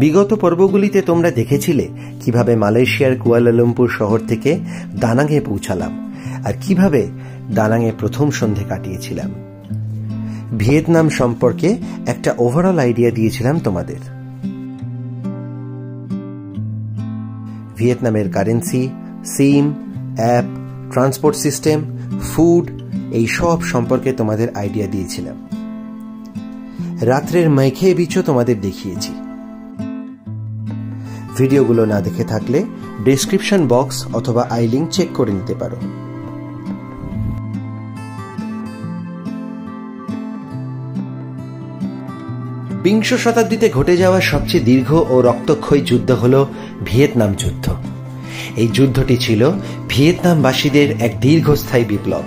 বিগত পর্বগুলিতে তোমরা দেখেছিলে কিভাবে মালয়েশিয়ার কুয়ালালামপুর শহর থেকে দানাঙে পৌঁছালাম আর কিভাবে দানাঙে প্রথম সন্ধে কাটিয়েছিলাম। ভিয়েতনাম সম্পর্কে একটা ওভারঅল আইডিয়া দিয়েছিলাম তোমাদের। ভিয়েতনামের কারেন্সি, সিম, অ্যাপ, ট্রান্সপোর্ট সিস্টেম, ফুড এই সব সম্পর্কে তোমাদের আইডিয়া দিয়েছিলাম। রাত্রের মাইখে বিচও তোমাদের দেখিয়েছি। ভিডিওগুলো না দেখে থাকলে ডেসক্রিপশন বক্স অথবা আই লিঙ্ক চেক করে নিতে পারো। বিংশ শতাব্দীতে ঘটে যাওয়া সবচেয়ে দীর্ঘ ও রক্তক্ষয়ী যুদ্ধ হল ভিয়েতনাম যুদ্ধ। এই যুদ্ধটি ছিল ভিয়েতনামবাসীদের এক দীর্ঘস্থায়ী বিপ্লব।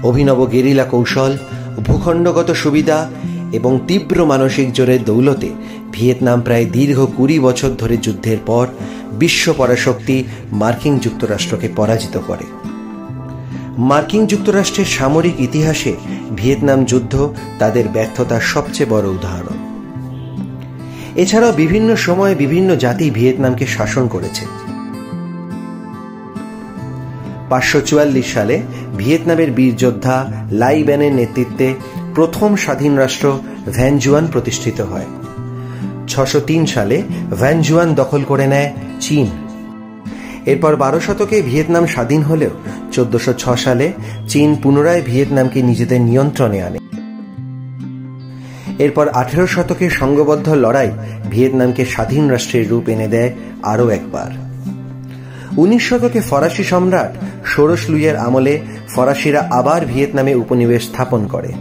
অভিনব গেরিলা কৌশল, ভূখণ্ডগত সুবিধা এবং তীব্র মানসিক জোরের দৌলতে ভিয়েতনাম প্রায় দীর্ঘ 20 বছর ধরে যুদ্ধের পর বিশ্ব পরাশক্তি মার্কিন যুক্তরাষ্ট্রকে পরাজিত করে। মার্কিন যুক্তরাষ্ট্রের সামরিক ইতিহাসে ভিয়েতনাম যুদ্ধ তাদের ব্যর্থতার সবচেয়ে বড় উদাহরণ। এছাড়াও বিভিন্ন সময়ে বিভিন্ন জাতি ভিয়েতনামকে শাসন করেছে। 544 সালে ভিয়েতনামের বীর যোদ্ধা লাই ব্যানের নেতৃত্বে প্রথম স্বাধীন রাষ্ট্র ভ্যান জুয়ান প্রতিষ্ঠিত হয়। 603 সালে ভ্যান জুয়ান দখল করে নেয় চীন। এরপর 12 শতকে ভিয়েতনাম স্বাধীন হলেও 1406 সালে চীন পুনরায় ভিয়েতনামকে নিজেদের নিয়ন্ত্রণে আনে। এরপর 18 শতকে সংঘবদ্ধ লড়াই ভিয়েতনামকে স্বাধীন রাষ্ট্রের রূপ এনে দেয় আরও একবার। 19 শতকে ফরাসি সম্রাট ষোড়শ লুইয়ের আমলে ফরাসিরা আবার ভিয়েতনামে উপনিবেশ স্থাপন করে।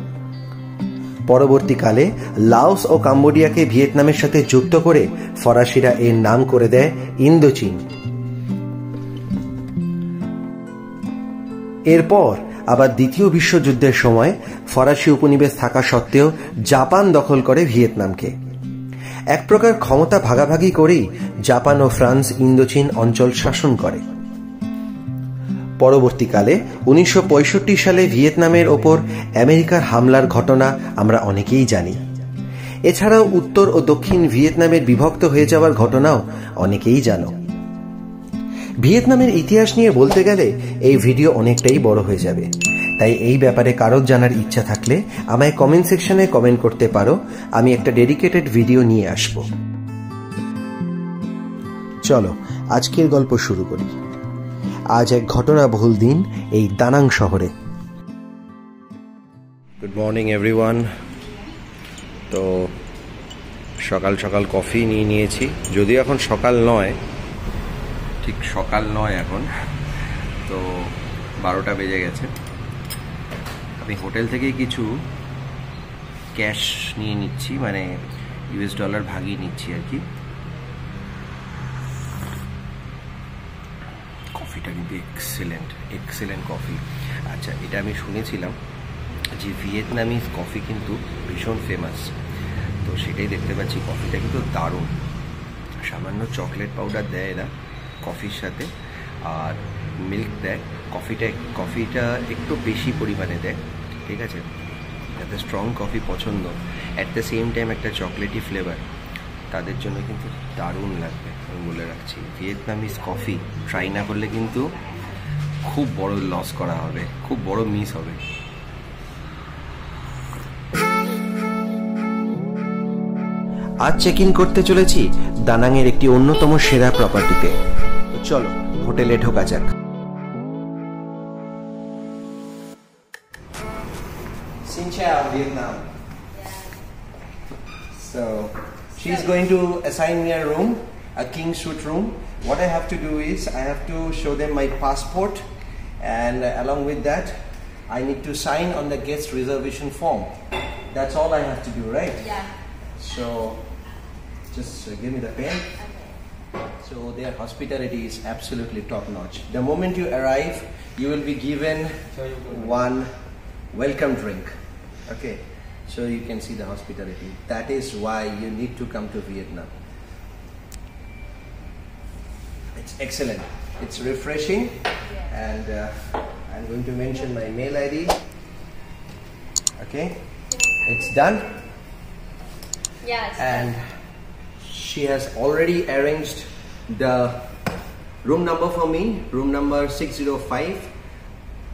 পরবর্তীকালে লাওস ও কাম্বোডিয়াকে ভিয়েতনামের সাথে যুক্ত করে ফরাসিরা এর নাম করে দেয় ইন্দোচীন। এরপর আবার দ্বিতীয় বিশ্বযুদ্ধের সময় ফরাসি উপনিবেশ থাকা সত্ত্বেও জাপান দখল করে ভিয়েতনামকে। এক প্রকার ক্ষমতা ভাগাভাগি করেই জাপান ও ফ্রান্স ইন্দোচীন অঞ্চল শাসন করে। পরবর্তীকালে 1965 সালে ভিয়েতনামের ওপর আমেরিকার হামলার ঘটনা আমরা অনেকেই জানি। এছাড়াও উত্তর ও দক্ষিণ ভিয়েতনামের বিভক্ত হয়ে যাওয়ার ঘটনাও অনেকেই জানো। ভিয়েতনামের ইতিহাস নিয়ে বলতে গেলে এই ভিডিও অনেকটাই বড় হয়ে যাবে, তাই এই ব্যাপারে কারোর জানার ইচ্ছা থাকলে আমায় কমেন্ট সেকশনে কমেন্ট করতে পারো। আমি একটা ডেডিকেটেড ভিডিও নিয়ে আসব। চলো আজকের গল্প শুরু করি। আজ এক ঘটনাবহুল দিন এই দানাং শহরে। Good morning everyone. তো সকাল সকাল কফি নিয়ে নিয়েছি, যদিও এখন সকাল নয়, ঠিক সকাল নয় এখন, তো 12টা বেজে গেছে। আমি হোটেল থেকেই কিছু ক্যাশ নিয়ে নিচ্ছি, মানে US ডলার ভাগিয়ে নিচ্ছি আর কি। কফিটা কিন্তু এক্সেলেন্ট কফি। আচ্ছা, এটা আমি শুনেছিলাম যে ভিয়েতনামিজ কফি কিন্তু ভীষণ ফেমাস, তো সেটাই দেখতে পাচ্ছি। কফিটা কিন্তু দারুণ। সামান্য চকলেট পাউডার দেয় এরা কফির সাথে, আর মিল্ক দেয়। কফিটা একটু বেশি পরিমাণে দেয়, ঠিক আছে? যাতে স্ট্রং কফি পছন্দ, অ্যাট দ্য সেম টাইম একটা চকলেটি ফ্লেভার, তাদের জন্য কিন্তু দারুণ লাগবে। আমি বলে রাখছি, ভিয়েতনামিজ কফি ট্রাই না করলে কিন্তু খুব বড় লস করা হবে, খুব বড় মিস হবে। আজ চেক ইন করতে চলেছি দানাংয়ের একটি অন্যতম সেরা প্রপার্টিতে। চলো হোটেলে ঢোকা যাক। Xin chào Vietnam. So she's going to assign me a room, a king suite room. What I have to do is I have to show them my passport, and along with that I need to sign on the guest reservation form. That's all I have to do, right? Yeah. So just give me the pen. So their hospitality is absolutely top notch. The moment you arrive, you will be given one welcome drink. Okay, so you can see the hospitality. That is why you need to come to Vietnam. It's excellent. It's refreshing, and I'm going to mention my mail ID. Okay, it's done. Yes. And she has already arranged the room number for me, room number 605,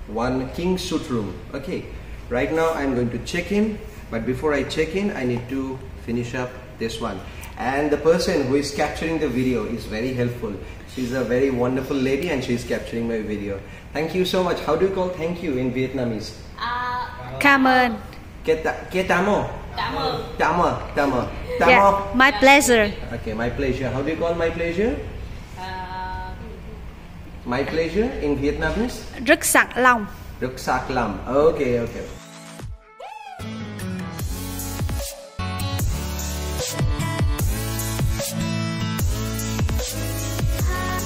one king suite room. Okay, right now I'm going to check in, but before I check in I need to finish up this one. And the person who is capturing the video is very helpful. She's a very wonderful lady and she's capturing my video. Thank you so much. How do you call thank you in Vietnamese? Cảm ơn. Ketamo. Tamo. Tamo. Yeah, my pleasure. Okay, my pleasure. How do you call my pleasure? My pleasure in Vietnamese? Rất sảng lòng. Rất sạc lòng. Okay, okay.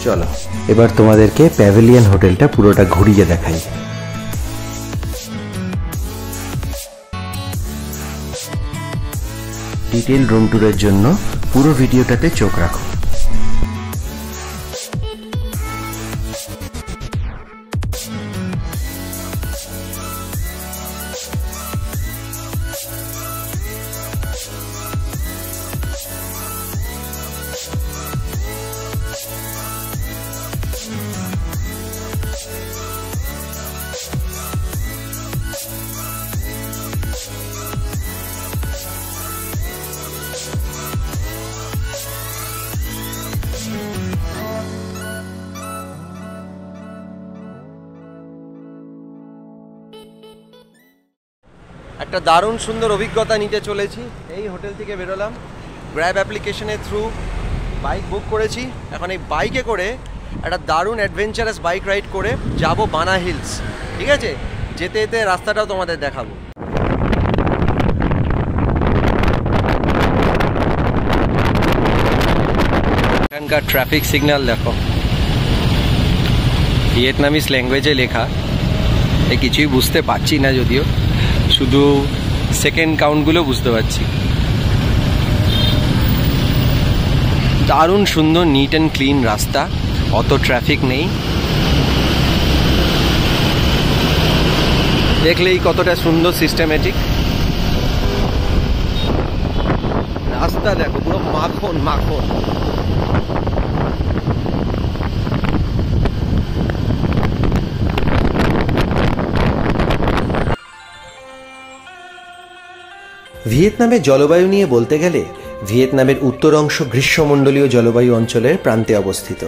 চলো এবার তোমাদেরকে pavilion হোটেলটা পুরোটা ঘুরিয়ে দেখাই। Detail room ট্যুরের জন্য পুরো ভিডিওটাতে চোখ রাখো। একটা দারুণ সুন্দর অভিজ্ঞতা নিতে চলেছি। এই হোটেল থেকে বেরোলাম, গ্র্যাব অ্যাপ্লিকেশনের থ্রু বাইক বুক করেছি। এখন এই বাইকে করে একটা দারুণ অ্যাডভেঞ্চারাস বাইক রাইড করে যাব বানা হিলস। ঠিক আছে, যেতে যেতে রাস্তাটাও তোমাদের দেখাবো। এখানকার ট্রাফিক সিগন্যাল দেখো, ভিয়েতনামিজ ল্যাঙ্গুয়েজে লেখা, কিছুই বুঝতে পারছি না যদিও, শুধু সেকেন্ড কাউন্টগুলো বুঝতে পারছি। দারুণ সুন্দর নিট অ্যান্ড ক্লিন রাস্তা, অত ট্রাফিক নেই। দেখলেই কতটা সুন্দর সিস্টেমেটিক রাস্তা দেখো, পুরো মাখন মাখন। ভিয়েতনামের জলবায়ু নিয়ে বলতে গেলে ভিয়েতনামের উত্তর অংশ গ্রীষ্মমণ্ডলীয় জলবায়ু অঞ্চলের প্রান্তে অবস্থিত।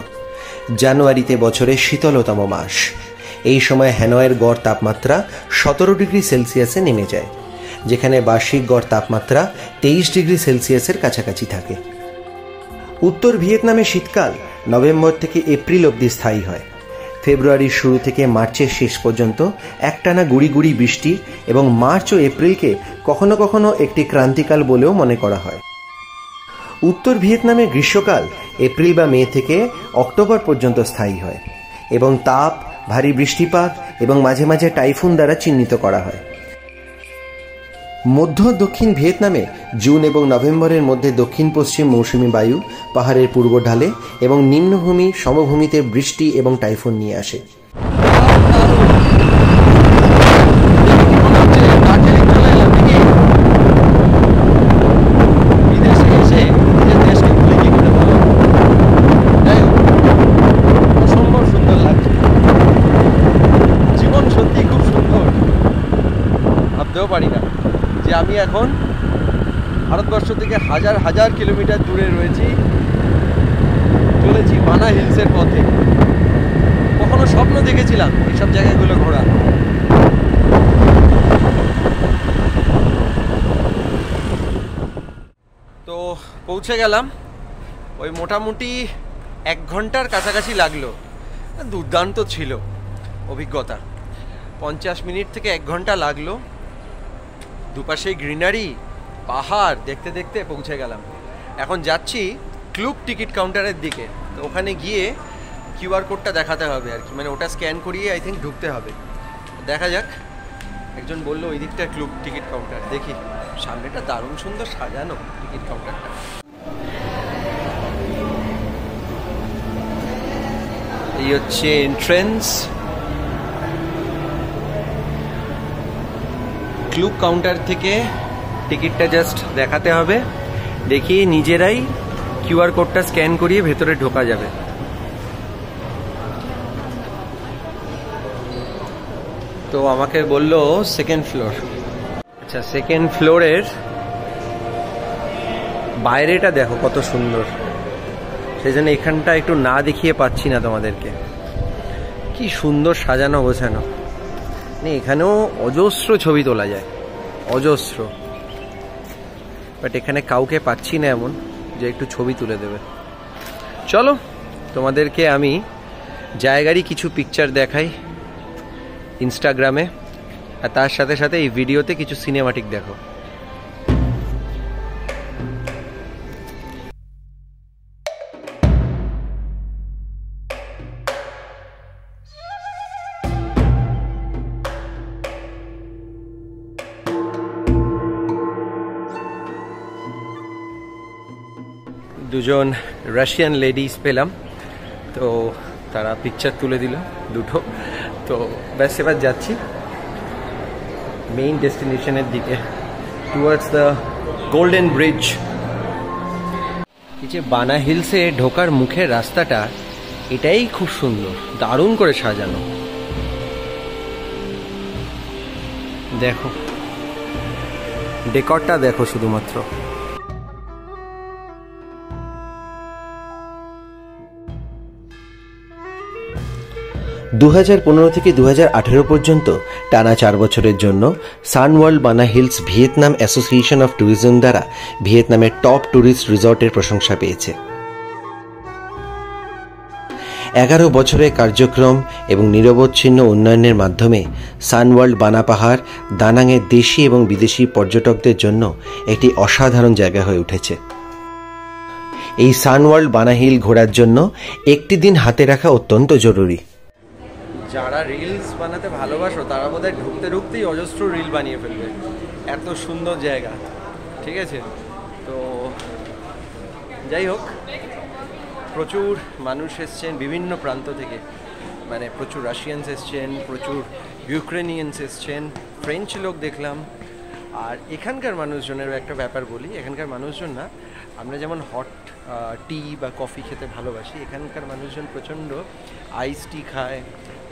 জানুয়ারিতে বছরের শীতলতম মাস। এই সময় হ্যানয়ের গড় তাপমাত্রা 17 ডিগ্রি সেলসিয়াসে নেমে যায়, যেখানে বার্ষিক গড় তাপমাত্রা 23 ডিগ্রি সেলসিয়াসের কাছাকাছি থাকে। উত্তর ভিয়েতনামে শীতকাল নভেম্বর থেকে এপ্রিল অবধি স্থায়ী হয়। ফেব্রুয়ারির শুরু থেকে মার্চের শেষ পর্যন্ত একটানা গুড়ি গুড়ি বৃষ্টি এবং মার্চ ও এপ্রিলকে কখনো কখনো একটি ক্রান্তিকাল বলেও মনে করা হয়। উত্তর ভিয়েতনামে গ্রীষ্মকাল এপ্রিল বা মে থেকে অক্টোবর পর্যন্ত স্থায়ী হয় এবং তাপ, ভারী বৃষ্টিপাত এবং মাঝে মাঝে টাইফুন দ্বারা চিহ্নিত করা হয়। মধ্য দক্ষিণ ভিয়েতনামে জুন এবং নভেম্বরের মধ্যে দক্ষিণ পশ্চিম মৌসুমী বায়ু পাহাড়ের পূর্ব ঢালে এবং নিম্নভূমি সমভূমিতে বৃষ্টি এবং টাইফুন নিয়ে আসে। জীবন সত্যি খুব সুন্দর, ভাবতেও পারি না যে আমি এখন ভারতবর্ষ থেকে হাজার হাজার কিলোমিটার দূরে রয়েছি, চলেছি বানা হিলসের পথে। কখনো স্বপ্ন দেখেছিলাম এইসব জায়গাগুলো ঘোরা। তো পৌঁছে গেলাম, ওই মোটামুটি 1 ঘন্টার কাছাকাছি লাগলো। দুর্দান্ত ছিল অভিজ্ঞতা, 50 মিনিট থেকে 1 ঘন্টা লাগলো। দুপাশেই গ্রিনারি, পাহাড় দেখতে দেখতে পৌঁছে গেলাম। এখন যাচ্ছি ক্লুক টিকিট কাউন্টারের দিকে। তো ওখানে গিয়ে কিউআর কোডটা দেখাতে হবে আর কি, মানে ওটা স্ক্যান করিয়ে আই থিঙ্ক ঢুকতে হবে। দেখা যাক, একজন বললো ওই দিকটা ক্লুক টিকিট কাউন্টার। দেখি, সামনেটা দারুণ সুন্দর সাজানো টিকিট কাউন্টারটা। এই হচ্ছে এন্ট্রেন্স। ক্লুক কাউন্টার থেকে টিকিটটা জাস্ট দেখাতে হবে দেখি নিজেরাই কিউআর কোডটা স্ক্যান করিয়ে ভেতরে ঢোকা যাবে। তো আমাকে বললো সেকেন্ড ফ্লোর। আচ্ছা, সেকেন্ড ফ্লোরের বাইরেটা দেখো কত সুন্দর, সেই জন্য এখানটা একটু না দেখিয়ে পাচ্ছি না তোমাদেরকে। কি সুন্দর সাজানো গোছানো, এখানেও অজস্র ছবি তোলা যায়, অজস্র। বাট এখানে কাউকে পাচ্ছি না এমন যে একটু ছবি তুলে দেবে। চলো তোমাদেরকে আমি জায়গারই কিছু পিকচার দেখাই ইনস্টাগ্রামে, আর তার সাথে সাথে এই ভিডিওতে কিছু সিনেমাটিক দেখো। দুজন রাশিয়ান লেডিস পেলাম, তো তারা পিকচার তুলে দিল দুটো। তো ব্যাস এবার যাচ্ছি মেইন ডেস্টিনেশনের দিকে, টুয়ার্ডস দ্য গোল্ডেন ব্রিজ। এই যে বানা হিলসে ঢোকার মুখের রাস্তাটা, এটাই খুব সুন্দর, দারুণ করে সাজানো। দেখো ডেকরটা দেখো শুধুমাত্র। 2015 থেকে 2018 পর্যন্ত টানা 4 বছরের জন্য সান ওয়ার্ল্ড বানা hills Vietnam association of tourism দ্বারা ভিয়েতনামের টপ ট্যুরিস্ট রিসর্টের প্রশংসা পেয়েছে। 11 বছরের কার্যক্রম এবং নিরবচ্ছিন্ন উন্নয়নের মাধ্যমে সান ওয়ার্ল্ড বানা পাহাড় দানাংয়ের দেশি এবং বিদেশি পর্যটকদের জন্য একটি অসাধারণ জায়গা হয়ে উঠেছে। এই সান ওয়ার্ল্ড বানা হিল ঘোরার জন্য একটি দিন হাতে রাখা অত্যন্ত জরুরি। যারা রিলস বানাতে ভালোবাসো তারা বোধহয় ঢুকতে ঢুকতেই অজস্র রিল বানিয়ে ফেলবে, এত সুন্দর জায়গা। ঠিক আছে, তো যাই হোক, প্রচুর মানুষ এসছেন বিভিন্ন প্রান্ত থেকে, মানে প্রচুর রাশিয়ানস এসছেন, প্রচুর ইউক্রেনিয়ানস এসছেন, ফ্রেঞ্চ লোক দেখলাম। আর এখানকার মানুষজনের একটা ব্যাপার বলি, এখানকার মানুষজন না, আমরা যেমন হট টি বা কফি খেতে ভালোবাসি, এখানকার মানুষজন প্রচণ্ড আইস টি খায়,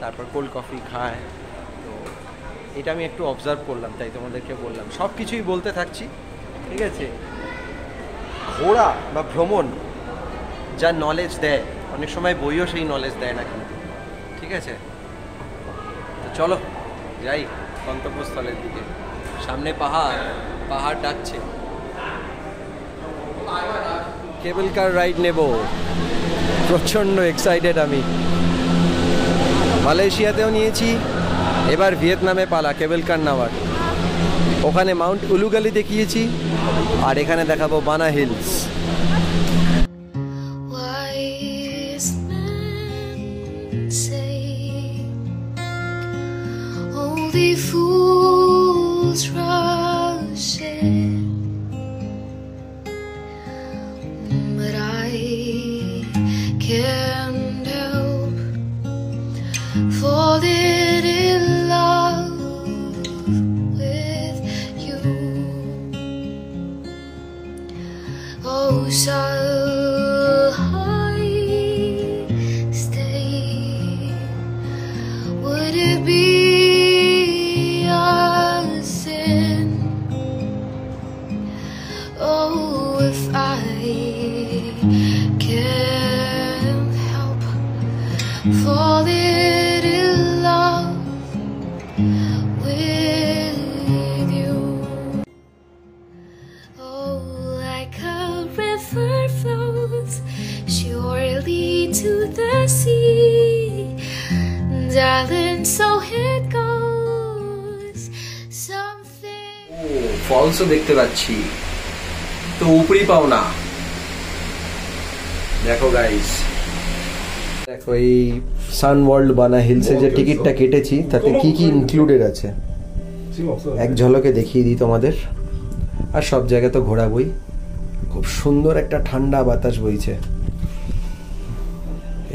তারপর কোল্ড কফি খায়। তো এটা আমি একটু অবজার্ভ করলাম, তাই তোমাদেরকে বললাম। সব কিছুই বলতে থাকছি, ঠিক আছে। ঘোরা বা ভ্রমণ যা নলেজ দেয়, অনেক সময় বইও সেই নলেজ দেয় না কিন্তু, ঠিক আছে। তো চলো যাই গন্তব্যস্থলের দিকে। সামনে পাহাড়, পাহাড় ডাকছে। কেবল কার রাইড নেব, প্রচণ্ড এক্সাইটেড আমি। মালয়েশিয়াতেও নিয়েছি, এবার ভিয়েতনামে পালা কেবল কার নেওয়ার। ওখানে মাউন্ট উলুগালি দেখিয়েছি, আর এখানে দেখাবো বানা hills. Falling in love with you. Oh, shall I stay? Would it be a sin? Oh, if I can't help falling to the sea, darling, so it goes. Something. ফলসও দেখতে পাচ্ছি, তো উপরি পাও না। দেখো গাইস, দেখো এই সান ওয়ার্ল্ড বানা হিলসে যে টিকিটটা কেটেছি তাতে কি কি ইনক্লুডেড আছে এক ঝলকে দেখিয়ে দিই তোমাদের। আর সব জায়গা তো ঘোরাবই, খুব সুন্দর একটা ঠান্ডা বাতাস বইছে।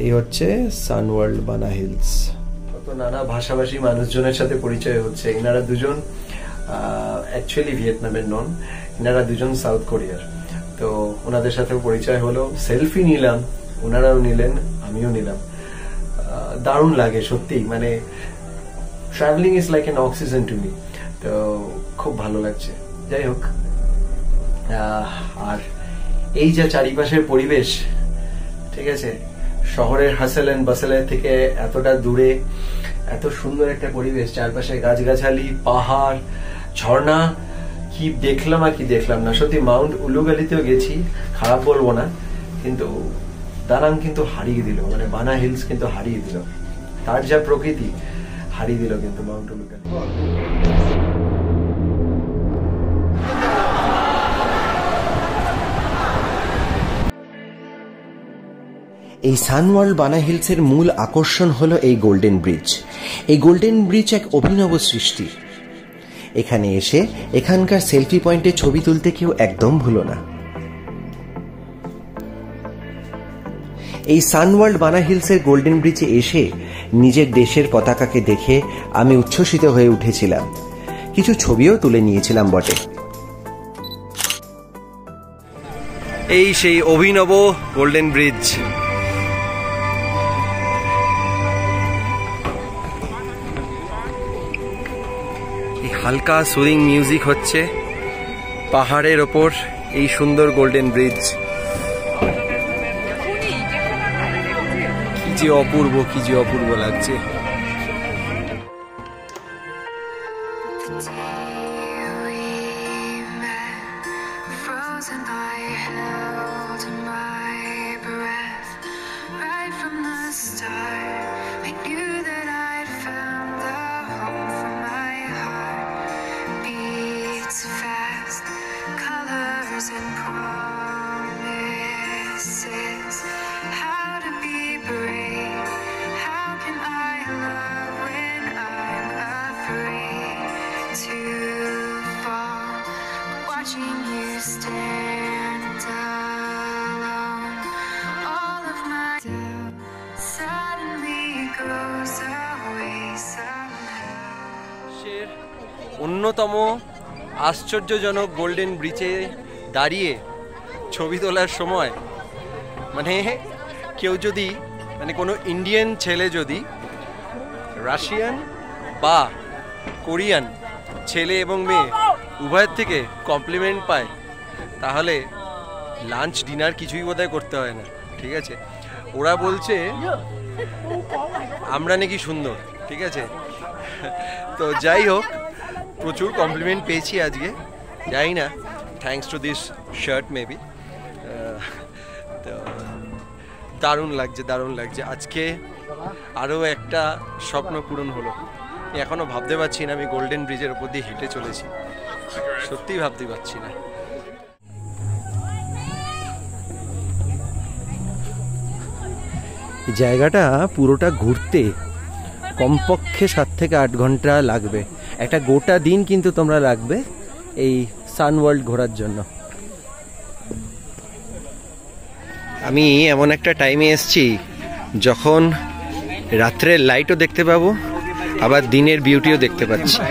এই হচ্ছে সান ওয়ার্ল্ড বানা হিলস। কত নানা ভাষাভাষী মানুষজনের সাথে পরিচয় হচ্ছে। এনারা দুজন অ্যাকচুয়ালি ভিয়েতনামের নন, এনারা দুজন সাউথ কোরিয়ার। তো ওনাদের সাথেও পরিচয় হলো, সেলফি নিলাম, ওনারাও নিলেন, আমিও নিলাম। দারুণ লাগে সত্যি, মানে travelling is like N oxygen to me. তো খুব ভালো লাগছে। যাই হোক, আর এই যে চারিপাশের পরিবেশ, ঠিক আছে, শহরের হাসেল এন্ড বাসেলের থেকে এতটা দূরে এত সুন্দর একটা পরিবেশ, চারপাশে গাছগাছালি, পাহাড়, ঝর্ণা, কি দেখলাম আর কি দেখলাম না। সত্যি মাউন্ট উলুগালিতেও গেছি, খারাপ বলবো না, কিন্তু দানাং কিন্তু হারিয়ে দিল, মানে বানা হিলস কিন্তু হারিয়ে দিল, তার যা প্রকৃতি হারিয়ে দিল কিন্তু মাউন্ট উলুগালি। এই সানওয়ার্ল্ড বানা হিলসের মূল আকর্ষণ হলো এই গোল্ডেন ব্রিজ। এই গোল্ডেন ব্রিজ এক অভিনব সৃষ্টি। এখানে এসে এখানকার সেলফি পয়েন্টে ছবি তুলতে কেউ একদম ভুলো না। এই সানওয়ার্ল্ড বানা হিলসের গোল্ডেন ব্রিজে এসে নিজের দেশের পতাকাকে দেখে আমি উচ্ছ্বসিত হয়ে উঠেছিলাম, কিছু ছবিও তুলে নিয়েছিলাম বটে। এই সেই অভিনব গোল্ডেন ব্রিজ। হালকা সুদিং মিউজিক হচ্ছে পাহাড়ের ওপর, এই সুন্দর গোল্ডেন ব্রিজ। কি যে অপূর্ব, কি যে অপূর্ব লাগছে। অন্যতম আশ্চর্যজনক গোল্ডেন ব্রিজে দাঁড়িয়ে ছবি তোলার সময়, মানে কেউ যদি, মানে কোনো ইন্ডিয়ান ছেলে যদি রাশিয়ান বা কোরিয়ান ছেলে এবং মেয়ে উভয়ের থেকে কমপ্লিমেন্ট পায়, তাহলে লাঞ্চ ডিনার কিছুই বোধহয় করতে হয় না, ঠিক আছে। ওরা বলছে আমরা নাকি সুন্দর, ঠিক আছে। তো যাই হোক, প্রচুর কমপ্লিমেন্ট পেয়েছি আজকে, যাই না, thanks to this shirt maybe. তো দারুণ লাগছে, দারুণ লাগছে। আজকে আরও একটা স্বপ্ন পূরণ হলো। এখনও ভাবতে পারছি না আমি গোল্ডেন ব্রিজের ওপর দিয়ে হেঁটে চলেছি, সত্যিই ভাবতে পারছি না। জায়গাটা পুরোটা ঘুরতে কমপক্ষে 7 থেকে 8 ঘন্টা লাগবে, একটা গোটা দিন কিন্তু তোমরা লাগবে এই সানওয়ার্ল্ড ঘোরার জন্য। আমি এমন একটা টাইমে এসছি যখন রাত্রের লাইটও দেখতে পাবো, আবার দিনের বিউটিও দেখতে পাচ্ছি।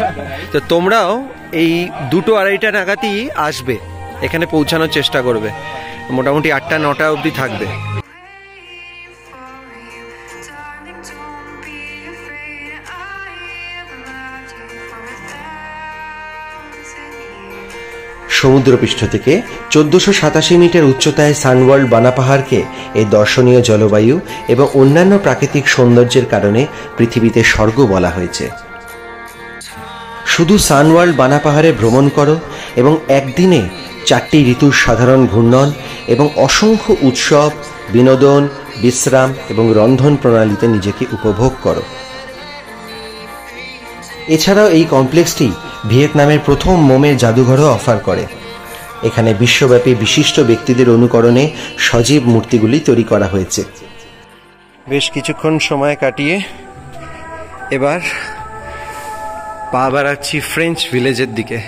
তো তোমরাও এই 2-2-2:30 নাগাদই আসবে, এখানে পৌঁছানোর চেষ্টা করবে, মোটামুটি 8টা-9টা অবধি থাকবে। সমুদ্রপৃষ্ঠ থেকে 1487 মিটার উচ্চতায় সানওয়ার্ল্ড বানা পাহাড়কে এই দর্শনীয় জলবায়ু এবং অন্যান্য প্রাকৃতিক সৌন্দর্যের কারণে পৃথিবীতে স্বর্গ বলা হয়েছে। শুধু সানওয়ার্ল্ড বানা পাহাড়ে ভ্রমণ করো এবং একদিনে 4টি ঋতুর সাধারণ ঘূর্ণন এবং অসংখ্য উৎসব, বিনোদন, বিশ্রাম এবং রন্ধন প্রণালীতে নিজেকে উপভোগ করো। এছাড়াও এই কমপ্লেক্সটি ভিয়েতনামের প্রথম মোমের জাদুঘরও অফার করে। এখানে বিশ্বব্যাপী বিশিষ্ট ব্যক্তিদের অনুকরণে সজীব মূর্তিগুলি তৈরি করা হয়েছে। বেশ কিছুক্ষণ সময় কাটিয়ে এবার পা বাড়াচ্ছি ফ্রেঞ্চ ভিলেজের দিকে।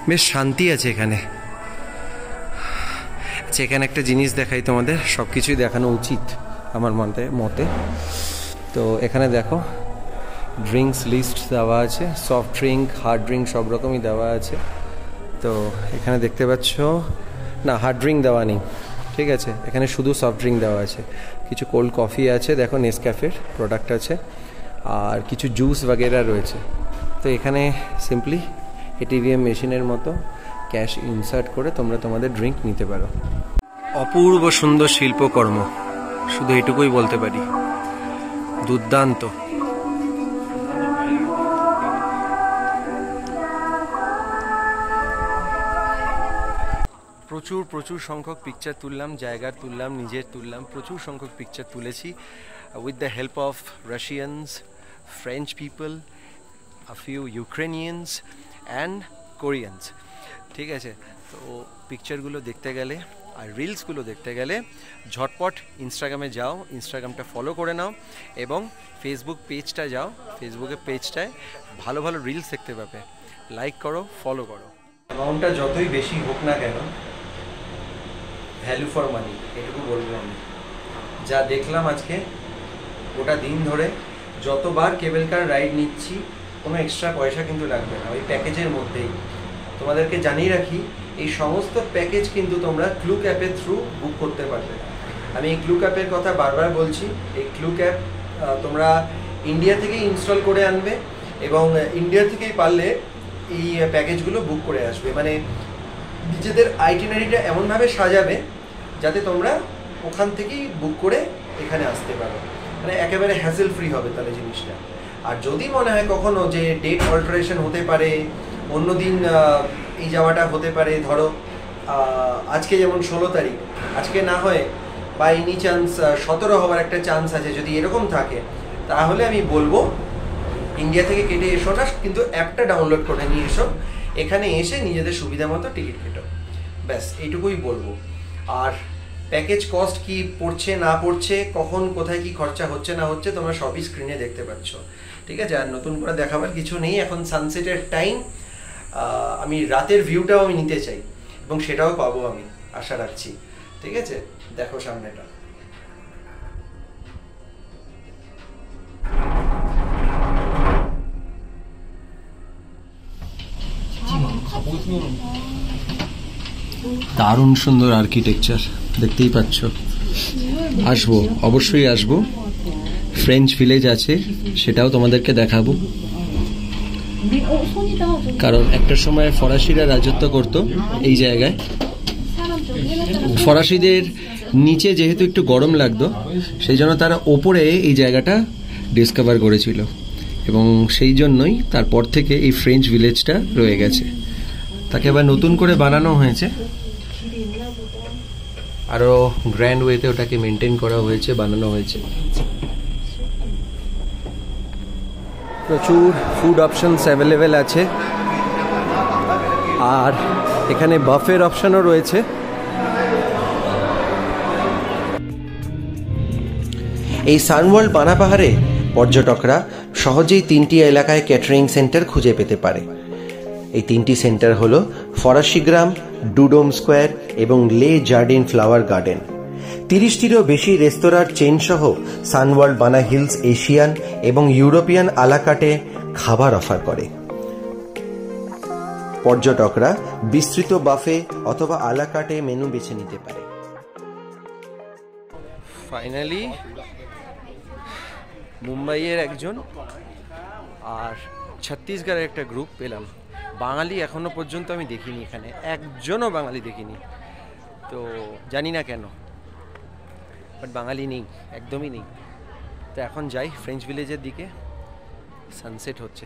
বেশ শান্তি আছে এখানে। আচ্ছা, এখানে একটা জিনিস দেখাই তোমাদের, সব কিছুই দেখানো উচিত আমার মতে। তো এখানে দেখো ড্রিঙ্কস লিস্ট দেওয়া আছে, সফট ড্রিঙ্ক, হার্ড ড্রিঙ্ক সব রকমই দেওয়া আছে। তো এখানে দেখতে পাচ্ছ না, হার্ড ড্রিঙ্ক দেওয়া নেই, ঠিক আছে। এখানে শুধু সফট ড্রিঙ্ক দেওয়া আছে, কিছু কোল্ড কফি আছে, দেখো নেসক্যাফের প্রোডাক্ট আছে, আর কিছু জুস वगैरह রয়েছে। তো এখানে সিম্পলি এটিএম মেশিনের মতো ক্যাশ ইনসার্ট করে তোমরা তোমাদের ড্রিঙ্ক নিতে পারো। অপূর্ব সুন্দর শিল্পকর্ম, শুধু এটুকুই বলতে পারি, দুর্দান্ত। প্রচুর প্রচুর সংখ্যক পিকচার তুললাম, জায়গার তুললাম, নিজের তুললাম, প্রচুর সংখ্যক পিকচার তুলেছি with the help of Russians, French people, a few Ukrainians and Koreans, ঠিক আছে। তো পিকচারগুলো দেখতে গেলে আর রিলসগুলো দেখতে গেলে ঝটপট ইনস্টাগ্রামে যাও, ইনস্টাগ্রামটা ফলো করে নাও, এবং ফেসবুক পেজটা যাও, ফেসবুকের পেজটায় ভালো ভালো রিলস দেখতে পাবে, লাইক করো, ফলো করো। অ্যামাউন্টটা যতই বেশি হোক না কেন, ভ্যালু ফর মানি, এটুকু বলবো আমি। যা দেখলাম আজকে গোটা দিন ধরে, যতবার কেবল কার রাইড নিচ্ছি কোনো এক্সট্রা পয়সা কিন্তু লাগবে না, ওই প্যাকেজের মধ্যেই। তোমাদেরকে জানিয়ে রাখি, এই সমস্ত প্যাকেজ কিন্তু তোমরা ক্লুক অ্যাপের থ্রু বুক করতে পারবে। আমি এই ক্লুক অ্যাপের কথা বারবার বলছি। এই ক্লুক অ্যাপ তোমরা ইন্ডিয়া থেকেই ইনস্টল করে আনবে, এবং ইন্ডিয়া থেকেই পারলে এই প্যাকেজগুলো বুক করে আসবে। মানে নিজেদের আইটিনারিটা এমনভাবে সাজাবে যাতে তোমরা ওখান থেকেই বুক করে এখানে আসতে পারো, মানে একেবারে হ্যাসেল ফ্রি হবে তাহলে জিনিসটা। আর যদি মনে হয় কখনো যে ডেট অল্টারেশন হতে পারে, অন্যদিন এই যাওয়াটা হতে পারে, ধরো আজকে যেমন 16 তারিখ, আজকে না হয় বা এনি চান্স 17 হওয়ার একটা চান্স আছে, যদি এরকম থাকে তাহলে আমি বলবো ইন্ডিয়া থেকে কেটে এসো না, কিন্তু অ্যাপটা ডাউনলোড করে নিয়ে এসো, এখানে এসে নিজেদের সুবিধা মতো টিকিট কেটো, ব্যাস এইটুকুই বলবো। আর প্যাকেজ কস্ট কি পড়ছে না পড়ছে, কখন কোথায় কি খরচা হচ্ছে না হচ্ছে, তোমরা সবই স্ক্রিনে দেখতে পাচ্ছ, ঠিক আছে। আর নতুন করে দেখাবার কিছু নেই, এখন সানসেটের টাইম, আমি রাতের ভিউটাও আমি নিতে চাই, এবং সেটাও পাবো আমি আশা রাখছি, ঠিক আছে। দেখো সামনেটা, দারুণ সুন্দর আর্কিটেকচার, দেখতেই পাচ্ছ। আসবো, অবশ্যই আসবো। ফ্রেঞ্চ ভিলেজ আছে, সেটাও তোমাদেরকে দেখাবো, কারণ একটা সময় ফরাসিরা রাজত্ব করত এই জায়গায়। ফরাসিদের নিচে যেহেতু একটু গরম লাগতো, সেই জন্য তারা ওপরে এই জায়গাটা ডিসকভার করেছিল, এবং সেই জন্যই তারপর থেকে এই ফ্রেঞ্চ ভিলেজটা রয়ে গেছে। তাকে আবার নতুন করে বানানো হয়েছে, আরো গ্র্যান্ড ওয়েতে ওটাকে মেনটেন করা হয়েছে, বানানো হয়েছে। প্রচুর ফুড অপশনস অ্যাভেলেবেল আছে, আর এখানে বাফের অপশনও রয়েছে। এই সানওয়ার্ল্ড বানাপাহাড়ে পর্যটকরা সহজেই 3টি এলাকায় ক্যাটারিং সেন্টার খুঁজে পেতে পারে। এই 3টি সেন্টার হলো ফরাসি গ্রাম, ডুডোম স্কোয়ার এবং লে জার্ডিন ফ্লাওয়ার গার্ডেন। 30টিরও বেশি রেস্তোরাঁর চেইন সহ সানওয়ার্ল্ড বানা হিলস এশিয়ান এবং ইউরোপিয়ান আলাকাটে খাবার অফার করে। পর্যটকরা বিস্তৃত বাফে অথবা আলাকাটে মেনু বেছে নিতে পারে। ফাইনালি মুম্বাইয়ের একজন আর ছত্তিশগড়ের একটা গ্রুপ পেলাম। বাঙালি এখনো পর্যন্ত আমি দেখিনি, এখানে একজনও বাঙালি দেখিনি, তো জানি না কেন, বাট বাঙালি নেই, একদমই নেই। তো এখন যাই ফ্রেঞ্চ ভিলেজের দিকে, সানসেট হচ্ছে,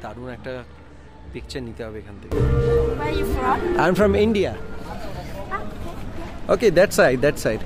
দারুণ একটা পিকচার নিতে হবে এখান থেকে। I am from India. Okay, that side.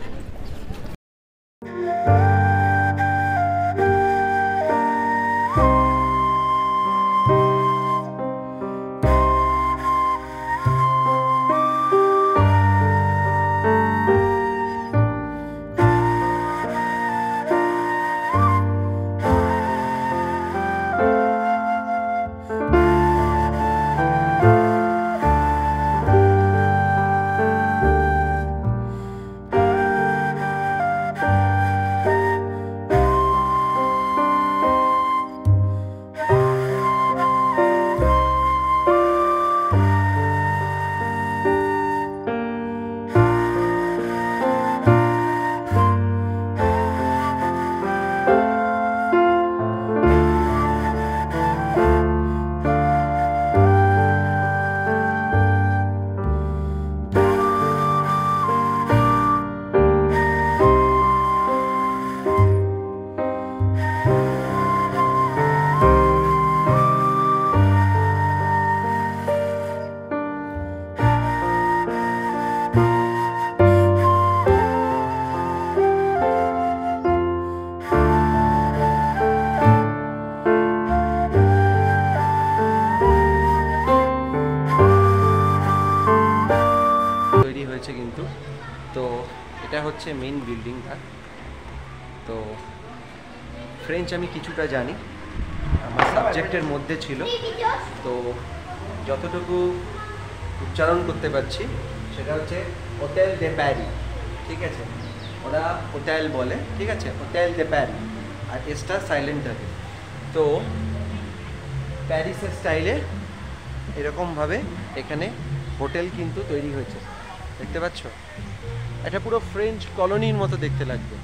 রয়েছে কিন্তু। তো এটা হচ্ছে মেইন বিল্ডিংটা। তো ফ্রেঞ্চ আমি কিছুটা জানি, আমার সাবজেক্টের মধ্যে ছিল, তো যতটুকু উচ্চারণ করতে পারছি সেটা হচ্ছে হোটেল দে প্যারি, ঠিক আছে, ওরা হোটেল বলে, ঠিক আছে, হোটেল দে প্যারি, আর এসটা সাইলেন্ট থাকে। তো প্যারিসের স্টাইলে এরকমভাবে এখানে হোটেল কিন্তু তৈরি হয়েছে, দেখতে পাচ্ছ? এটা পুরো ফ্রেঞ্চ কলোনির মতো দেখতে লাগবে।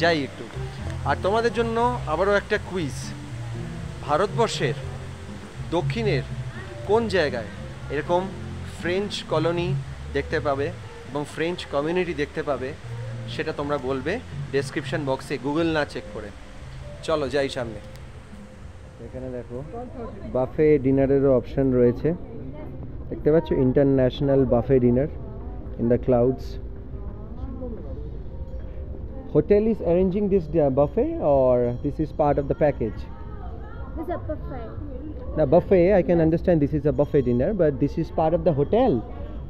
যাই একটু, আর তোমাদের জন্য আবারও একটা কুইজ। ভারতবর্ষের দক্ষিণের কোন জায়গায় এরকম ফ্রেঞ্চ কলোনি দেখতে পাবে এবং ফ্রেঞ্চ কমিউনিটি দেখতে পাবে, সেটা তোমরা বলবে ডেসক্রিপশন বক্সে, গুগল না চেক করে। চলো যাই সামনে। এখানে দেখো বাফে ডিনারেরও অপশন রয়েছে, দেখতে পাচ্ছ, international বাফে dinner in the clouds. Hotel is arranging this buffet or this is part of the package? It's a buffet. Now buffet, I can understand this is a buffet dinner, but this is part of the hotel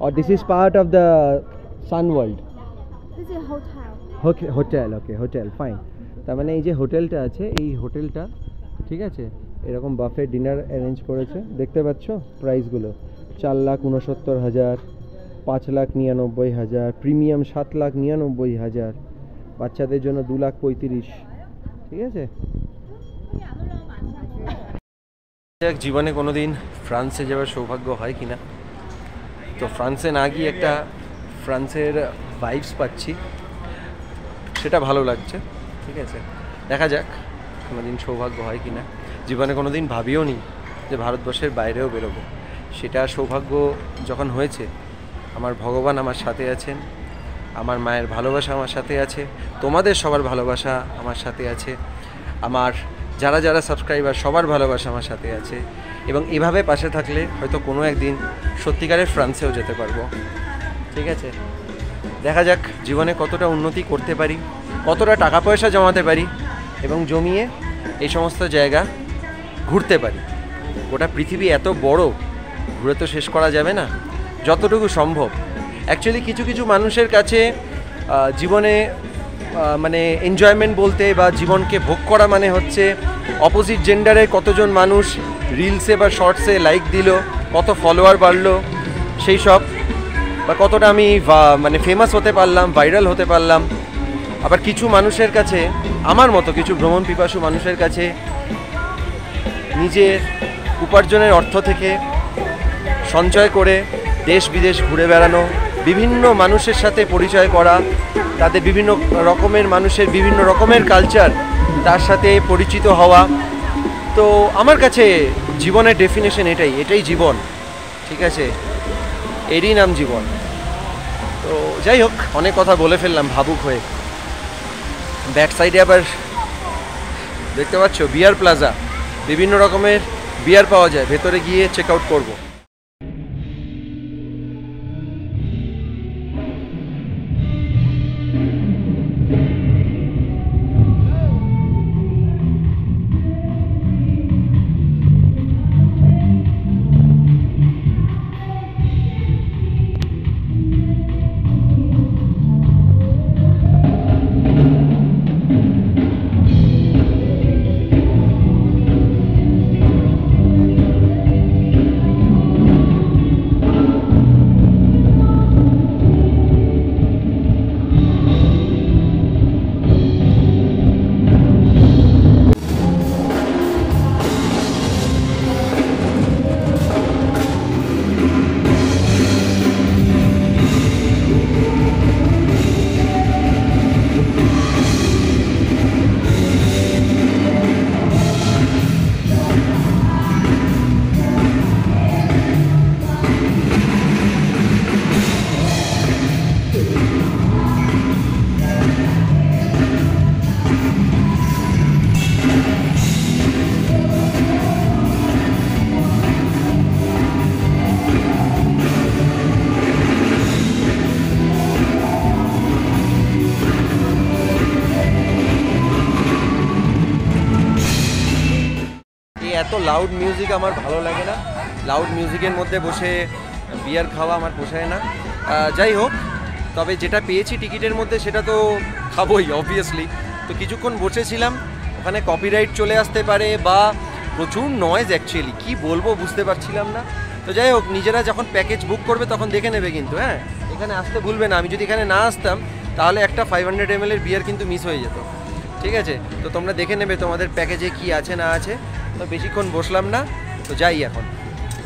or this is part of the Sun World? This is a hotel. Hotel, okay, hotel, fine. তার মানে এই যে হোটেলটা আছে, এই হোটেলটা, ঠিক আছে, এরকম বাফে ডিনার অ্যারেঞ্জ করেছে, দেখতে পাচ্ছ প্রাইসগুলো। 4,69,000, 5,99,000, প্রিমিয়াম 7,99,000, বাচ্চাদের জন্য 2,35,000, ঠিক আছে। জীবনে কোনো দিন ফ্রান্সে যাওয়ার সৌভাগ্য হয় কিনা, তো ফ্রান্সে না গিয়ে একটা ফ্রান্সের ভাইবস পাচ্ছি, সেটা ভালো লাগছে, ঠিক আছে। দেখা যাক কোনো দিন সৌভাগ্য হয় কিনা। জীবনে কোনো দিন ভাবিও নি যে ভারতবর্ষের বাইরেও বেরোবো, সেটা সৌভাগ্য যখন হয়েছে, আমার ভগবান আমার সাথে আছেন, আমার মায়ের ভালোবাসা আমার সাথে আছে, তোমাদের সবার ভালোবাসা আমার সাথে আছে, আমার যারা যারা সাবস্ক্রাইবার সবার ভালোবাসা আমার সাথে আছে, এবং এভাবে পাশে থাকলে হয়তো কোনো একদিন সত্যিকারের ফ্রান্সেও যেতে পারবো, ঠিক আছে। দেখা যাক জীবনে কতটা উন্নতি করতে পারি, কতটা টাকা পয়সা জমাতে পারি এবং জমিয়ে এই সমস্ত জায়গা ঘুরতে পারি। গোটা পৃথিবী এত বড়, ঘুরে তো শেষ করা যাবে না, যতটুকু সম্ভব। অ্যাকচুয়ালি কিছু কিছু মানুষের কাছে জীবনে মানে এনজয়মেন্ট বলতে বা জীবনকে ভোগ করা মানে হচ্ছে অপোজিট জেন্ডারের কতজন মানুষ রিলসে বা শর্টসে লাইক দিল, কত ফলোয়ার বাড়লো, সেই সব, বা কতটা আমি মানে ফেমাস হতে পারলাম, ভাইরাল হতে পারলাম। আবার কিছু মানুষের কাছে, আমার মতো কিছু ভ্রমণ পিপাসু মানুষের কাছে, নিজের উপার্জনের অর্থ থেকে সঞ্চয় করে দেশ বিদেশ ঘুরে বেড়ানো, বিভিন্ন মানুষের সাথে পরিচয় করা, তাদের বিভিন্ন রকমের মানুষের বিভিন্ন রকমের কালচার, তার সাথে পরিচিত হওয়া। তো আমার কাছে জীবনের ডেফিনেশন এটাই জীবন, ঠিক আছে, এরই নাম জীবন। তো যাই হোক, অনেক কথা বলে ফেললাম ভাবুক হয়ে। ব্যাক সাইডে আবার দেখতে পাচ্ছ বিয়ার প্লাজা, বিভিন্ন রকমের বিয়ার পাওয়া যায়, ভেতরে গিয়ে চেক আউট করবো। এত লাউড মিউজিক আমার ভালো লাগে না, লাউড মিউজিকের মধ্যে বসে বিয়ার খাওয়া আমার পোষায় না। যাই হোক, তবে যেটা পেয়েছি টিকিটের মধ্যে সেটা তো খাবোই অবভিয়াসলি। তো কিছুক্ষণ বসেছিলাম, ওখানে কপিরাইট চলে আসতে পারে বা প্রচুর নয়েজ, অ্যাকচুয়ালি কি বলবো বুঝতে পারছিলাম না। তো যাই হোক, নিজেরা যখন প্যাকেজ বুক করবে তখন দেখে নেবে কিন্তু। হ্যাঁ, এখানে আসতে ভুলবে না। আমি যদি এখানে না আসতাম তাহলে একটা 500 ml এর বিয়ার কিন্তু মিস হয়ে যেত। ঠিক আছে, তো তোমরা দেখে নেবে তোমাদের প্যাকেজে কি আছে না আছে। তো বেশিক্ষণ বসলাম না, তো যাই এখন।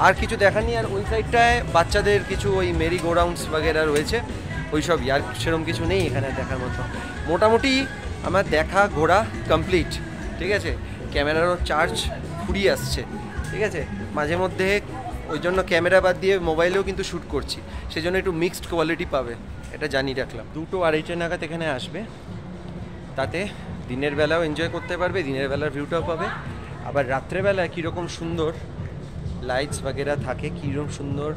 আর কিছু দেখার নেই। আর ওই সাইডটায় বাচ্চাদের কিছু ওই মেরি গো রাউন্ডস বাগেরা রয়েছে, ওই সবই। আর সেরকম কিছু নেই এখানে দেখার মতো। মোটামুটি আমার দেখা ঘোরা কমপ্লিট। ঠিক আছে, ক্যামেরারও চার্জ ফুরিয়ে আসছে। ঠিক আছে, মাঝে মধ্যে ওই জন্য ক্যামেরা বাদ দিয়ে মোবাইলেও কিন্তু শ্যুট করছি, সেই জন্য একটু মিক্সড কোয়ালিটি পাবে, এটা জানিয়ে রাখলাম। 2-2:30 নাগাদ এখানে আসবে, তাতে দিনের বেলাও এনজয় করতে পারবে, দিনের বেলার ভিউটাও পাবে। আবার রাত্রেবেলায় কীরকম সুন্দর লাইটস বাগেরা থাকে, কীরকম সুন্দর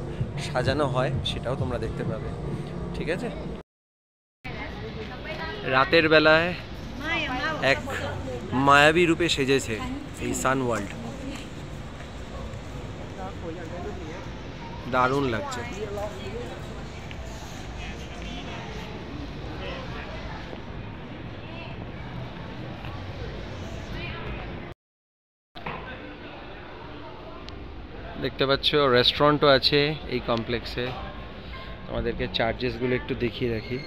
সাজানো হয় সেটাও তোমরা দেখতে পাবে। ঠিক আছে, রাতের বেলায় এক মায়াবী রূপে সেজেছে এই সান ওয়ার্ল্ড, দারুণ লাগছে। দেখতে পাচ্ছ রেস্টুরেন্টও আছে এই কমপ্লেক্সে। তোমাদেরকে চার্জেসগুলো একটু দেখিয়ে রাখি।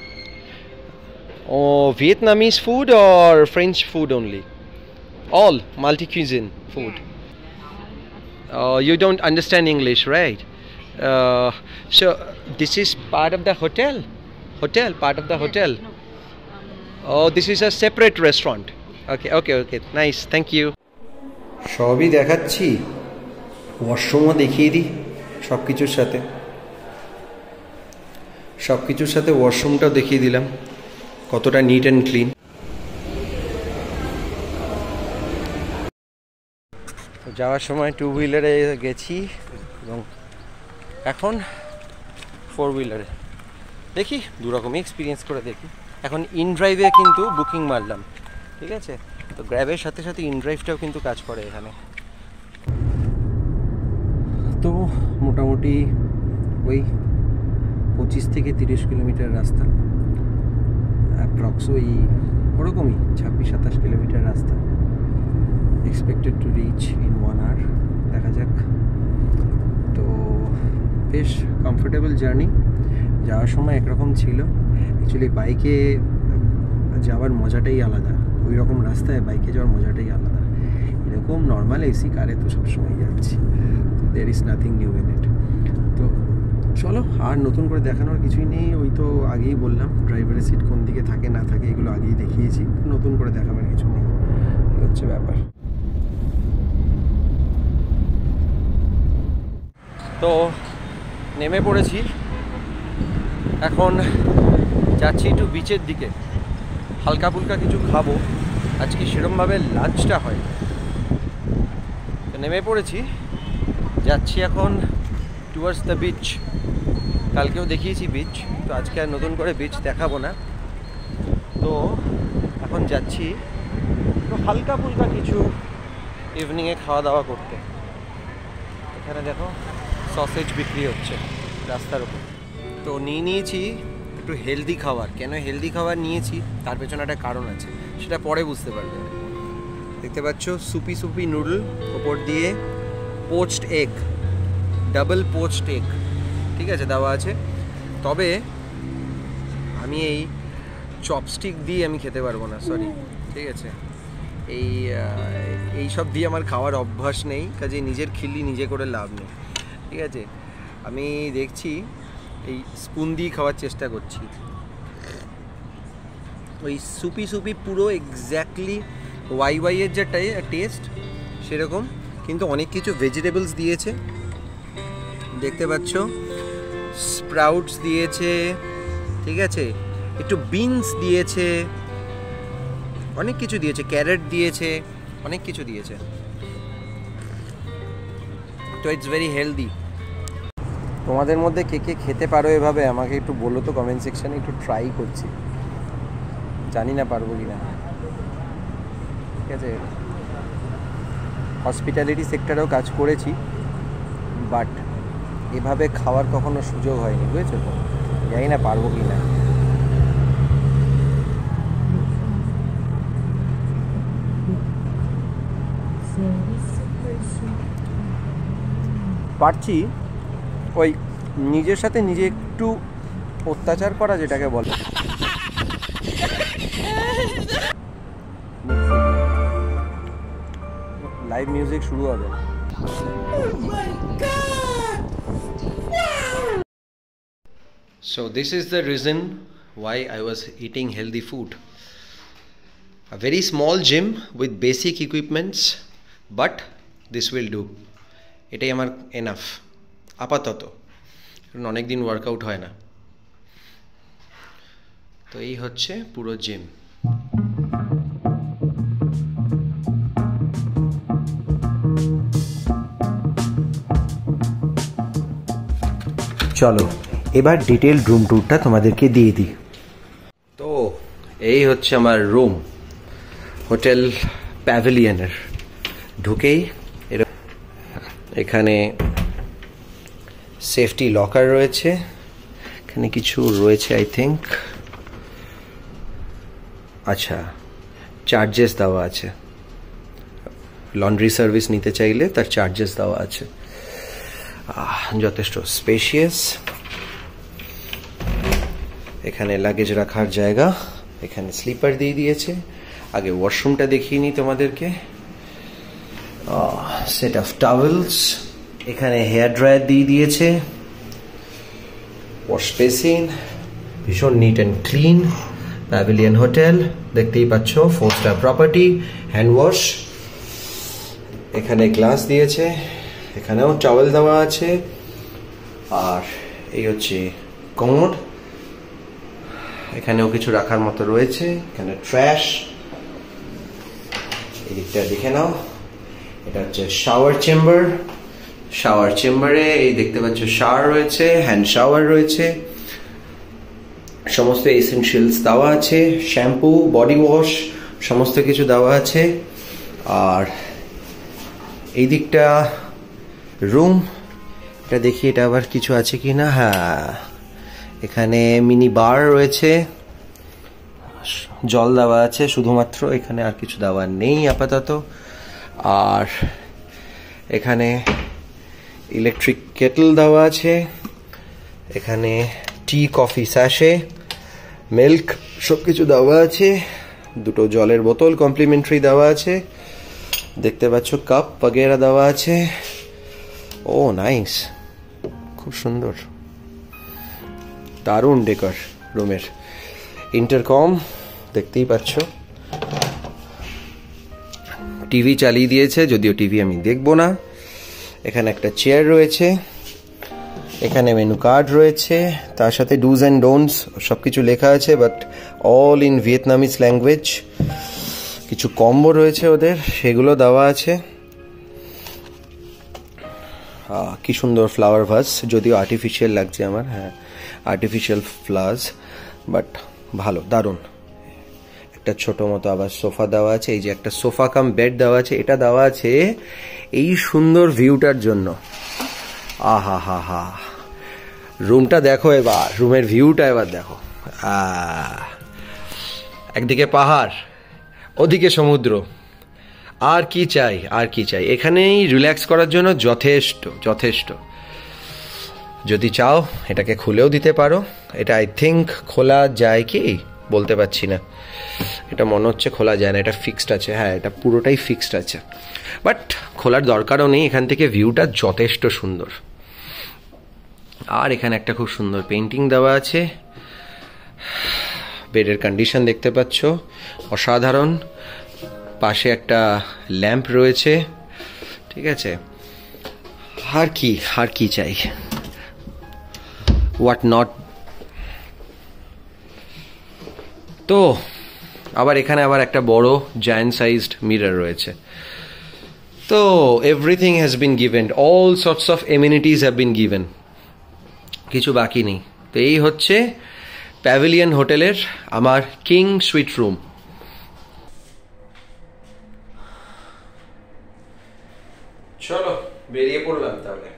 ও Vietnamese food or French food only? All multi cuisine food. You don't understand English, right? So this is part of the hotel? Part of the hotel? Oh, this is a separate restaurant. Okay. Nice, thank you. সবই দেখাচ্ছি, ওয়াশরুমও দেখিয়ে দিই সব কিছুর সাথে ওয়াশরুমটাও দেখিয়ে দিলাম কতটা নিট অ্যান্ড ক্লিন। যাওয়ার সময় 2 হুইলারে গেছি এবং এখন 4 হুইলারে। দেখি দুরকমই এক্সপিরিয়েন্স করে দেখি। এখন ইন ড্রাইভে কিন্তু বুকিং মারলাম। ঠিক আছে, তো গ্র্যাবের সাথে সাথে ইন ড্রাইভটাও কিন্তু কাজ করে এখানে। তো মোটামুটি ওই 25 থেকে 30 কিলোমিটার রাস্তা, অ্যাপ্রক্স ওই ওরকমই 26-27 কিলোমিটার রাস্তা। Expected to reach in 1 hour। দেখা যাক। তো বেশ কমফোর্টেবল জার্নি। যাওয়ার সময় একরকম ছিল, অ্যাকচুয়ালি বাইকে যাওয়ার মজাটাই আলাদা। ওই রকম রাস্তায় বাইকে যাওয়ার মজাটাই আলাদা। এরকম নর্মাল এসি কারে তো সবসময় যাচ্ছি, there is nothing new in it. তো চলো, আর নতুন করে দেখানোর কিছুই নেই। ওই তো আগেই বললাম ড্রাইভারের সিট কোন দিকে থাকে না থাকে এগুলো আগেই দেখিয়েছি, নতুন করে দেখাবার কিছু নেই, এই হচ্ছে ব্যাপার। তো নেমে পড়েছি, এখন যাচ্ছি একটু বিচের দিকে, হালকা ফুলকা কিছু খাবো। আজকে সেরকমভাবে লাঞ্চটা হয়। তো নেমে পড়েছি, যাচ্ছি এখন টুয়ার্ডস দ্য বিচ। কালকেও দেখিয়েছি বিচ, তো আজকে আর নতুন করে বিচ দেখাবো না। তো এখন যাচ্ছি তো হালকা ফুলকা কিছু ইভিনিংয়ে খাওয়া দাওয়া করতে। এখানে দেখো সসেজ বিক্রি হচ্ছে রাস্তার উপর। তো নিয়েছি একটু হেলদি খাবার। কেন হেলদি খাবার নিয়েছি তার পেছনে একটা কারণ আছে, সেটা পরে বুঝতে পারবে। দেখতে পাচ্ছ সুপি নুডল, ওপর দিয়ে poached egg, double poached egg, ঠিক আছে, দেওয়া আছে। তবে আমি এই চপস্টিক দিয়ে আমি খেতে পারবো না, সরি। ঠিক আছে, এই সব দিয়ে আমার খাওয়ার অভ্যাস নেই, কাজে নিজের খিল্লি নিজে করে লাভ নেই। ঠিক আছে, আমি দেখছি এই স্পুন দিয়ে খাওয়ার চেষ্টা করছি। ওই সুপি পুরো এক্স্যাক্টলি ওয়াইয়ের যে টেস্ট সেরকম, কিন্তু অনেক কিছু ভেজিটেবলস দিয়েছে দেখতে পাচ্ছ, স্প্রাউটস দিয়েছে, ঠিক আছে, একটু বিনস দিয়েছে, অনেক কিছু দিয়েছে, ক্যারেট দিয়েছে, অনেক কিছু দিয়েছে। তো ইটস ভেরি হেলদি। তোমাদের মধ্যে কে কে খেতে পারো এভাবে আমাকে একটু বলো তো কমেন্ট সেকশানে, একটু ট্রাই করছি, জানি না পারবো কি না। ঠিক আছে, হসপিটালিটি সেক্টরেও কাজ করেছি, বাট এভাবে খাওয়ার কখনো সুযোগ হয়নি, বুঝেছো তো, জানি না পারবো কি না। পারছি ওই নিজের সাথে নিজে একটু অত্যাচার করা, যেটাকে বলে। লাইভ মিউজিক শুরু হবে। So this is the reason why I was eating healthy food. A very small gym with basic equipments, but this will do. এটাই আমার এনাফ আপাতত, কারণ অনেক দিন ওয়ার্কআউট হয় না। তো এই হচ্ছে পুরো জিম। চলো এবার ডিটেল রুম ট্যুরটা তোমাদেরকে দিয়ে দিই। তো এই হচ্ছে আমার রুম, হোটেল প্যাভিলিয়নের। ঢুকেই এখানে সেফটি লকার রয়েছে, এখানে কিছু রয়েছে আই থিঙ্ক। আচ্ছা, চার্জেস দেওয়া আছে, লন্ড্রি সার্ভিস নিতে চাইলে তার চার্জেস দেওয়া আছে। যথেষ্ট স্পেশিয়াস। এখানে লাগেজ রাখার জায়গা, এখানে স্লিপার দিয়ে দিয়েছে। আগে ওয়াশরুমটা দেখিয়ে নিই তোমাদেরকে। সেট অফ টাওয়েলস, এখানে হেয়ার ড্রায়ার দিয়ে দিয়েছে, ওয়াশ বেসিন, ভীষণ neat and clean. Pavilion hotel দেখতেই পাচ্ছ, 4 স্টার প্রপার্টি। হ্যান্ড ওয়াশ, এখানে গ্লাস দিয়েছে, এখানেও টাওয়েল দেওয়া আছে। আর এই হচ্ছে কমোড, এখানেও কিছু রাখার মতো রয়েছে। এখানে ট্র্যাশ, এদিকটা দেখে নাও। এটা হচ্ছে শাওয়ার চেম্বার। শাওয়ার চেম্বারে এই দেখতে পাচ্ছ শাওয়ার রয়েছে, হ্যান্ড শাওয়ার রয়েছে, সমস্ত এসেনশিয়ালস দেওয়া আছে, শ্যাম্পু, বডি ওয়াশ, সমস্ত কিছু দেওয়া আছে। আর এই দিকটা রুম, এটা দেখি এটা আবার কিছু আছে কি না। হ্যাঁ, এখানে মিনি বার রয়েছে, জল দেওয়া আছে শুধুমাত্র, এখানে আর কিছু দেওয়া নেই আপাতত। আর এখানে ইলেকট্রিক কেটল দেওয়া আছে, এখানে টি, কফি, স্যাশে, মিল্ক সব কিছু দেওয়া আছে। দুটো জলের বোতল কমপ্লিমেন্টারি দেওয়া আছে, দেখতে পাচ্ছ কাপ বগেরা দেওয়া আছে। ও নাইস, খুব সুন্দর, দারুণ ডেকর রুমের। ইন্টারকম দেখতেই পাচ্ছ, টিভি চালিয়ে দিয়েছে, যদিও টিভি আমি দেখবো না। এখানে একটা চেয়ার রয়েছে, এখানে মেনু কার্ড রয়েছে, তার সাথে ডুজ অ্যান্ড ডোন্টস সবকিছু লেখা আছে, but all in Vietnamese language. কিছু কম্বো রয়েছে ওদের, সেগুলো দেওয়া আছে। কি সুন্দর ফ্লাওয়ার ভাস, যদিও আর্টিফিশিয়াল লাগছে আমার। হ্যাঁ, আর্টিফিশিয়াল ফ্লাওয়ার্স, বাট ভালো, দারুণ। একটা ছোট মতো আবার সোফা দেওয়া আছে। এই যে একটা সোফা কাম বেড দেওয়া আছে, এটা দেওয়া আছে এই সুন্দর ভিউটার জন্য। আহা হা হা, রুমটা দেখো এবার, রুমের ভিউটা এবার দেখো। একদিকে পাহাড়, ওদিকে সমুদ্র, আর কি চাই, আর কি চাই। এখানেই রিল্যাক্স করার জন্য যথেষ্ট যথেষ্ট। যদি চাও এটাকে খুলেও দিতে পারো। এটা আই থিঙ্ক খোলা যায় কি বলতে পারছি না, এটা মনে হচ্ছে খোলা যায় না, এটা ফিক্সড আছে। হ্যাঁ, এটা পুরোটাই ফিক্সড আছে, বাট খোলার দরকারও নেই। এখান থেকে ভিউটা যথেষ্ট সুন্দর। আর এখানে একটা খুব সুন্দর পেন্টিং দেওয়া আছে। বেডের কন্ডিশন দেখতে পাচ্ছ, অসাধারণ। পাশে একটা ল্যাম্প রয়েছে, ঠিক আছে। আর কি, আর কি চাই, হোয়াট নট। তো আবার এখানে আবার একটা বড় জায়ান্ট সাইজড মিরর রয়েছে। তো everything has been given, all sorts of amenities have been given, কিছু বাকি নেই। তো এই হচ্ছে প্যাভিলিয়ন হোটেলের আমার কিং সুইট রুম। চলো বেরিয়ে পড়লাম তাহলে।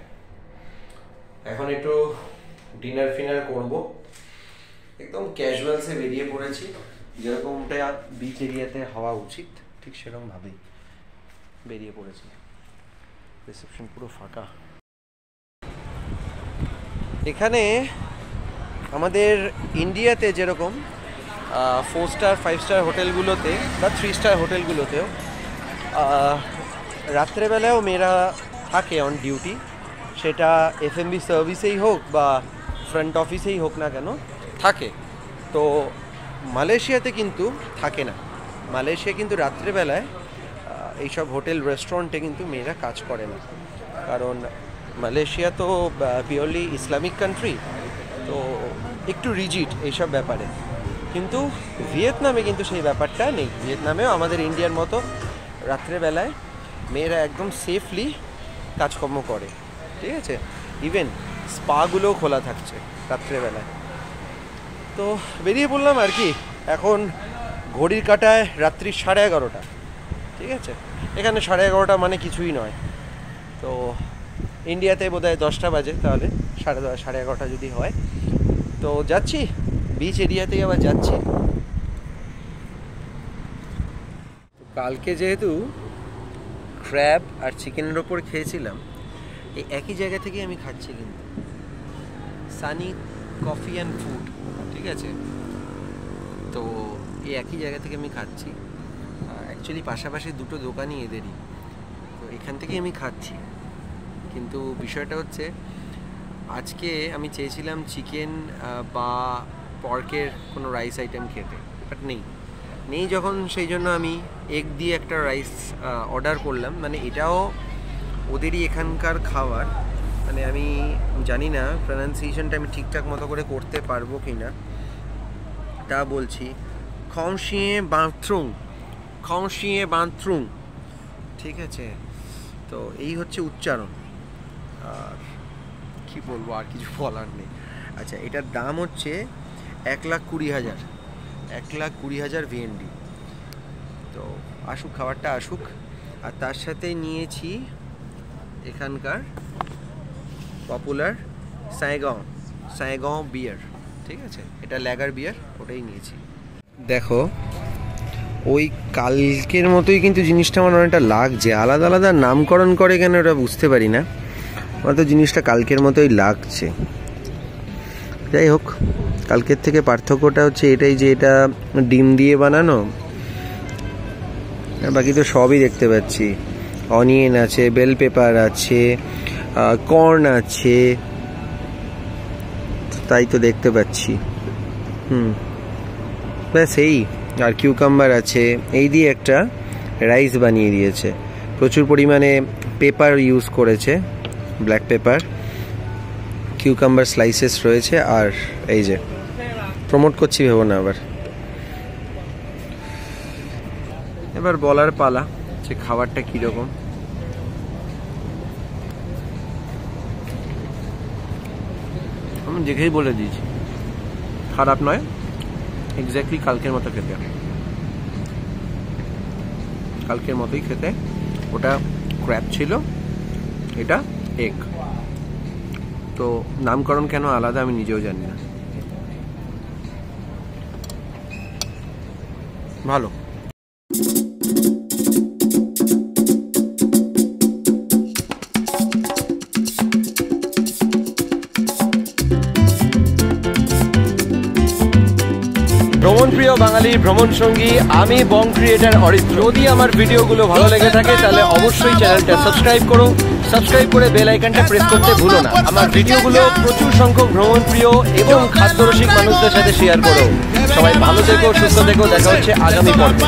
এখন একটু ডিনার ফিনার করব। একদম ক্যাজুয়ালসে বেরিয়ে পড়েছি, যেরকমটা বিচ এরিয়াতে হওয়া উচিত ঠিক সেরকম ভাবেই বেরিয়ে পড়েছি। রিসেপশন পুরো ফাঁকা। এখানে আমাদের ইন্ডিয়াতে যেরকম 4 স্টার 5 স্টার হোটেলগুলোতে বা 3 স্টার হোটেলগুলোতেও রাত্রেবেলায়ও মেয়েরা থাকে অন ডিউটি, সেটা এফএমবি সার্ভিসেই হোক বা ফ্রন্ট অফিসেই হোক না কেন থাকে। তো মালয়েশিয়াতে কিন্তু থাকে না। মালয়েশিয়া কিন্তু রাত্রেবেলায় এইসব হোটেল রেস্টুরেন্টে কিন্তু মেয়েরা কাজ করে না, কারণ মালয়েশিয়া তো পিওরলি ইসলামিক কান্ট্রি, তো একটু রিজিড এইসব ব্যাপারে। কিন্তু ভিয়েতনামে কিন্তু সেই ব্যাপারটা নেই। ভিয়েতনামেও আমাদের ইন্ডিয়ার মতো রাত্রেবেলায় মেয়েরা একদম সেফলি কাজকর্ম করে, ঠিক আছে। ইভেন স্পাগুলোও খোলা থাকছে রাত্রেবেলায়। তো বেরিয়ে পড়লাম আর কি। এখন ঘড়ির কাঁটায় রাত্রি 11:30, ঠিক আছে। এখানে 11:30 মানে কিছুই নয়। তো ইন্ডিয়াতে বোধহয় 10টা বাজে, তাহলে 11:30 যদি হয়। তো যাচ্ছি বিচ এরিয়াতেই, আবার যাচ্ছি। কালকে যেহেতু ক্র্যাব আর চিকেনের ওপর খেয়েছিলাম, এই একই জায়গা থেকে আমি খাচ্ছি কিন্তু, সানি কফি অ্যান্ড ফুড, ঠিক আছে। তো এই একই জায়গা থেকে আমি খাচ্ছি। অ্যাকচুয়ালি পাশাপাশি দুটো দোকানই এদেরই, তো এখান থেকেই আমি খাচ্ছি। কিন্তু বিষয়টা হচ্ছে আজকে আমি চেয়েছিলাম চিকেন বা পর্কের কোনো রাইস আইটেম খেতে, বাট নেই যখন, সেই জন্য আমি এগ দিয়ে একটা রাইস অর্ডার করলাম। মানে এটাও ওদেরই এখানকার খাবার, মানে আমি জানি না প্রনাউন্সিয়েশনটা আমি ঠিকঠাক মতো করে করতে পারবো কি না, তা বলছি। খংশিয়ে বাথরুম, ঠিক আছে। তো এই হচ্ছে উচ্চারণ, আর কি বলবো, আর কিছু বলার নেই। আচ্ছা, এটার দাম হচ্ছে 1,20,000 ভিএনডি। তো আসুক, খাবারটা আসুক। আর তার সাথে নিয়েছি এখানকার পপুলার সাইগং বিয়ার, ঠিক আছে। এটা ল্যাগার বিয়ার, ওটাই নিয়েছি। দেখো, ওই কালকের মতোই কিন্তু জিনিসটা আমার অনেকটা লাগছে। আলাদা আলাদা নামকরণ করে কেন ওটা বুঝতে পারি না, আমার তো জিনিসটা কালকের মতোই লাগছে। যাই হোক, কালকের থেকে পার্থক্যটা হচ্ছে এটাই যে এটা ডিম দিয়ে বানানো, বাকি তো সবই দেখতে পাচ্ছি। অনিয়ন আছে, বেল পেপার আছে, কর্ন আছে, তাই তো দেখতে পাচ্ছি। ব্যাস এই, আর কিউকাম্বার আছে। এই দিয়ে একটা রাইস বানিয়ে দিয়েছে। প্রচুর পরিমাণে পেপার ইউজ করেছে, ব্ল্যাক পেপার, কিউকাম্বার স্লাইসেস রয়েছে। আর এই যে প্রমোট করছি ভেবো না, এবার বলার পালা যে খাবারটা কীরকম। আমি দেখেই বলে দিয়েছি, খারাপ নয়, এক্স্যাক্টলি কালকের মতো খেতে, কালকের মতোই খেতে। ওটা ক্র্যাব ছিল, এটা এগ। তো নামকরণ কেন আলাদা আমি নিজেও জানি না। ভালো। ভ্রমণ প্রিয় বাঙালি ভ্রমণ সঙ্গী, আমি বং ক্রিয়েটার অরিত্র। যদি আমার ভিডিওগুলো ভালো লেগে থাকে তাহলে অবশ্যই চ্যানেলটা সাবস্ক্রাইব করো, সাবস্ক্রাইব করে বেল আইকনটা প্রেস করতে ভুলো না। আমার ভিডিওগুলো প্রচুর সংখ্যক ভ্রমণ প্রিয় এবং খাদ্যরসিক মানুষদের সাথে শেয়ার করো। সবাই ভালো থেকো, সুস্থ থেকো, দেখা হচ্ছে আগামী পর্বে।